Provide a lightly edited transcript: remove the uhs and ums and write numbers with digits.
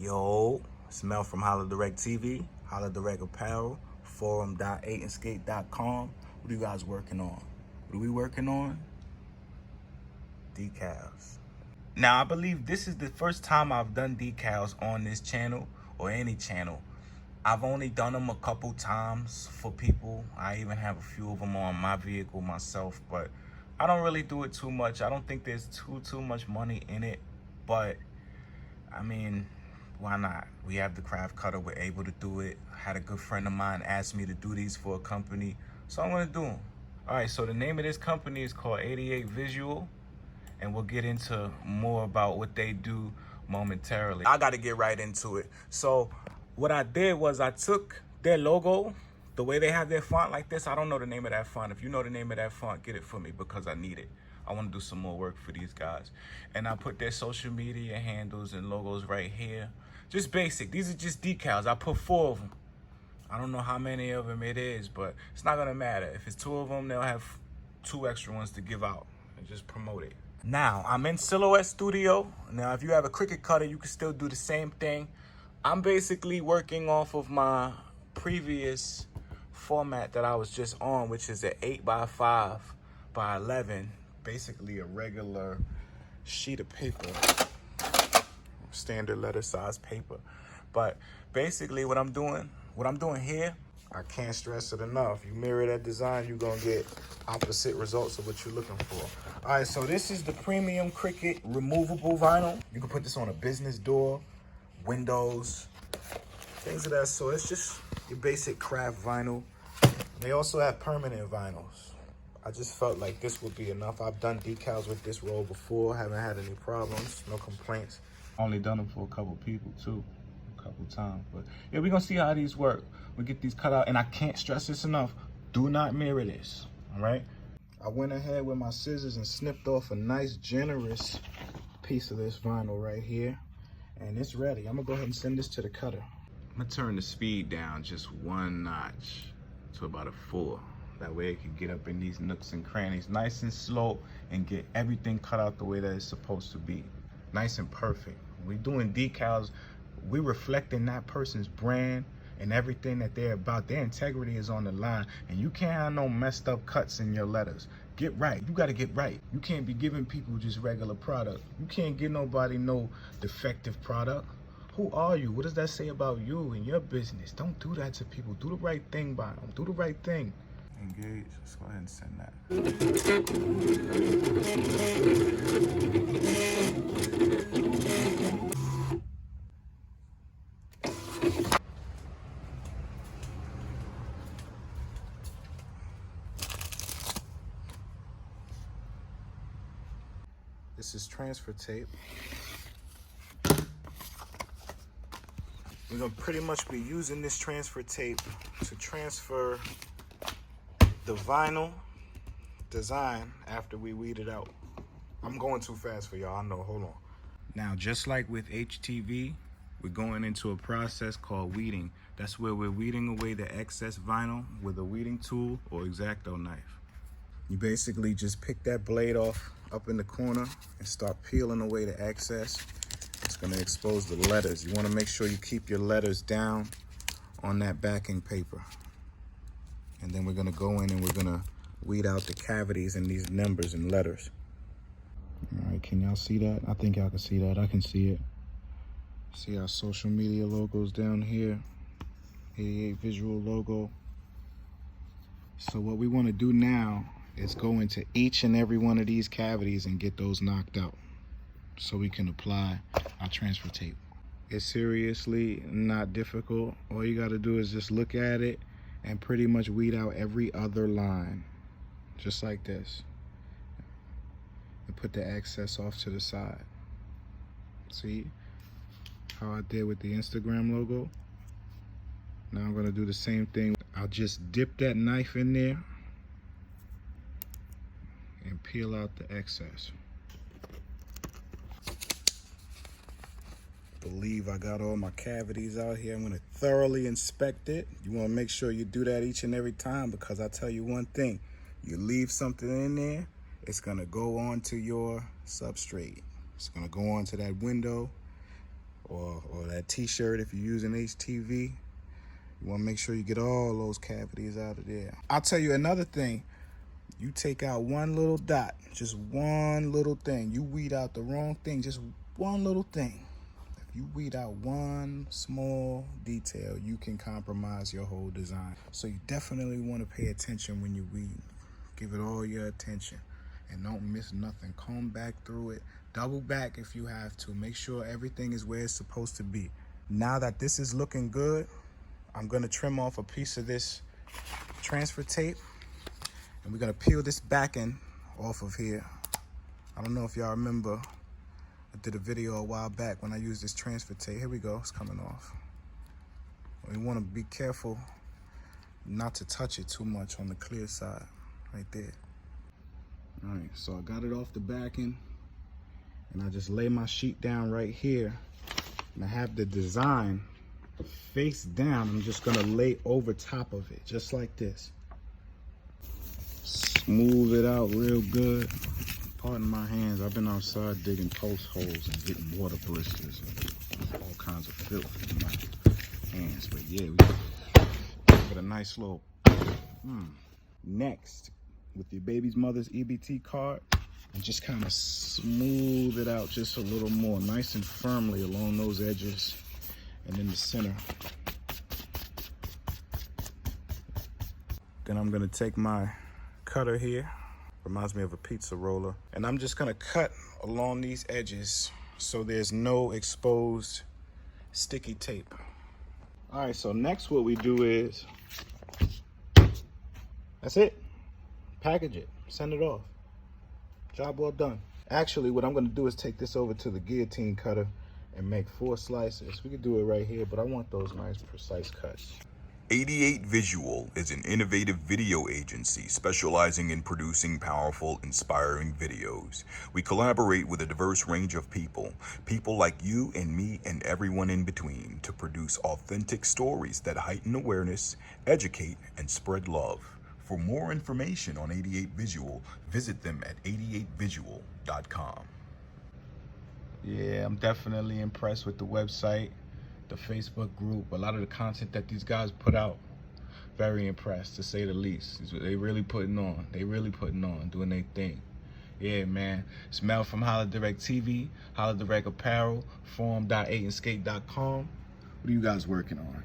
Yo, it's Mel from Holla Direct TV, Holla Direct Apparel, forum.8andskate.com. What are you guys working on? What are we working on? Decals. Now, I believe this is the first time I've done decals on this channel or any channel. I've only done them a couple times for people. I even have a few of them on my vehicle myself, but I don't really do it too much. I don't think there's too much money in it, but I mean, why not? We have the craft cutter, we're able to do it. I had a good friend of mine ask me to do these for a company, so I'm gonna do them. All right, so the name of this company is called 88 Visual, and we'll get into more about what they do momentarily. I gotta get right into it. So what I did was I took their logo, the way they have their font like this. I don't know the name of that font. If you know the name of that font, get it for me because I need it. I want to do some more work for these guys. And I put their social media handles and logos right here. Just basic. These are just decals. I put 4 of them. I don't know how many of them it is, but it's not going to matter. If it's 2 of them, they'll have 2 extra ones to give out and just promote it. Now, I'm in Silhouette Studio. Now, if you have a Cricut cutter, you can still do the same thing. I'm basically working off of my previous format that I was just on, which is an 8x5 by 11. Basically a regular sheet of paper, standard letter size paper. But basically what I'm doing here, I can't stress it enough. You mirror that design, you're gonna get opposite results of what you're looking for. All right, so this is the premium Cricut removable vinyl. You can put this on a business door, windows, things of that sort. It's just your basic craft vinyl. They also have permanent vinyls. I just felt like this would be enough. I've done decals with this roll before, haven't had any problems, no complaints. Only done them for a couple people too, a couple times. But yeah, we're gonna see how these work. We get these cut out, and I can't stress this enough. Do not mirror this, all right? I went ahead with my scissors and snipped off a nice, generous piece of this vinyl right here, and it's ready. I'm gonna go ahead and send this to the cutter. I'm gonna turn the speed down just 1 notch to about a 4. That way it can get up in these nooks and crannies nice and slow and get everything cut out the way that it's supposed to be. Nice and perfect. When we're doing decals, we're reflecting that person's brand and everything that they're about. Their integrity is on the line, and you can't have no messed up cuts in your letters. Get right. You got to get right. You can't be giving people just regular product. You can't give nobody no defective product. Who are you? What does that say about you and your business? Don't do that to people. Do the right thing by them. Do the right thing. Engage. Let's go ahead and send that. This is transfer tape. We're gonna pretty much be using this transfer tape to transfer the vinyl design after we weed it out. I'm going too fast for y'all, I know, hold on. Now, just like with HTV, we're going into a process called weeding. That's where we're weeding away the excess vinyl with a weeding tool or X-Acto knife. You basically just pick that blade off up in the corner and start peeling away the excess. It's gonna expose the letters. You wanna make sure you keep your letters down on that backing paper. And then we're gonna go in and we're gonna weed out the cavities in these numbers and letters. All right, can y'all see that? I think y'all can see that. I can see it. See our social media logos down here. 88 Visual logo. So what we wanna do now is go into each and every one of these cavities and get those knocked out so we can apply our transfer tape. It's seriously not difficult. All you gotta do is just look at it and pretty much weed out every other line, just like this. And put the excess off to the side. See how I did with the Instagram logo? Now I'm gonna do the same thing. I'll just dip that knife in there and peel out the excess. Believe I got all my cavities out here. I'm gonna thoroughly inspect it. You wanna make sure you do that each and every time, because I tell you one thing, you leave something in there, it's gonna go onto your substrate. It's gonna go onto that window or that that t-shirt, if you're using HTV, you want to make sure you get all those cavities out of there. I'll tell you another thing. You take out one little dot, just one little thing. You weed out the wrong thing, just one little thing. If you weed out one small detail, you can compromise your whole design. So you definitely want to pay attention when you weed. Give it all your attention and don't miss nothing. Comb back through it. Double back if you have to. Make sure everything is where it's supposed to be. Now that this is looking good, I'm going to trim off a piece of this transfer tape. And we're gonna peel this backing off of here. I don't know if y'all remember, I did a video a while back when I used this transfer tape. Here we go, it's coming off. We wanna be careful not to touch it too much on the clear side, right there. All right, so I got it off the backing and I just lay my sheet down right here and I have the design face down. I'm just gonna lay over top of it, just like this. Smooth it out real good. Pardon my hands, I've been outside digging post holes and getting water blisters and all kinds of filth in my hands. But yeah, we got a nice little Next, with your baby's mother's EBT card, and just kind of smooth it out just a little more, nice and firmly along those edges and in the center. Then I'm gonna take my cutter here, reminds me of a pizza roller, and I'm just gonna cut along these edges so there's no exposed sticky tape. All right, so next what we do is, that's it. Package it, send it off. Job well done. Actually, what I'm gonna do is take this over to the guillotine cutter and make 4 slices. We could do it right here, but I want those nice, precise cuts. 88 Visual is an innovative video agency specializing in producing powerful, inspiring videos. We collaborate with a diverse range of people like you and me and everyone in between, to produce authentic stories that heighten awareness, educate, and spread love. For more information on 88 Visual, visit them at 88visual.com. Yeah, I'm definitely impressed with the website, the Facebook group, a lot of the content that these guys put out. Very impressed, to say the least. They really putting on. Doing their thing. Yeah, man. It's Mel from Holla Direct TV, Holla Direct Apparel, forum.8andskate.com. What are you guys working on?